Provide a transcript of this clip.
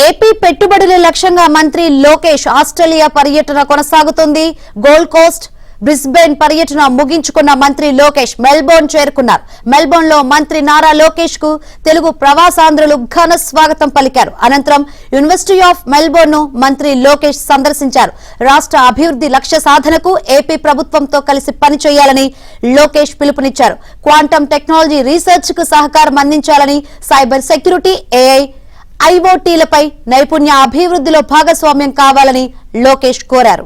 AP పెట్టుబడుల లక్ష్యంగా మంత్రి లోకేష్ ఆస్ట్రేలియా పర్యటన కొనసాగుతుంది. గోల్డ్ కోస్ట్, బ్రిస్బేన్ పర్యటన ముగించుకున్న మంత్రి లోకేష్ మెల్బోర్న్ చేరుకున్నారు. మెల్బోర్న్ లో మంత్రి నారా లోకేష్ కు తెలుగు ప్రవాసాంధ్రులు ఘన స్వాగతం పలికారు. అనంతరం యూనివర్సిటీ ఆఫ్ మెల్బోర్న్ ను మంత్రి లోకేష్ సందర్శించారు. రాష్ట్ర అభివృద్ధి లక్ష్య సాధనకు ఏపీ ప్రభుత్వంతో కలిసి పనిచేయాలని లోకేష్ పిలుపునిచ్చారు. క్వాంటమ్ టెక్నాలజీ రీసెర్చ్ కు సహకారం అందించాలని, సైబర్ సెక్యూరిటీ, ఏఐ, ఐఓటీలపై నైపుణ్య అభివృద్ధిలో భాగస్వామ్యం కావాలని లోకేష్ కోరారు.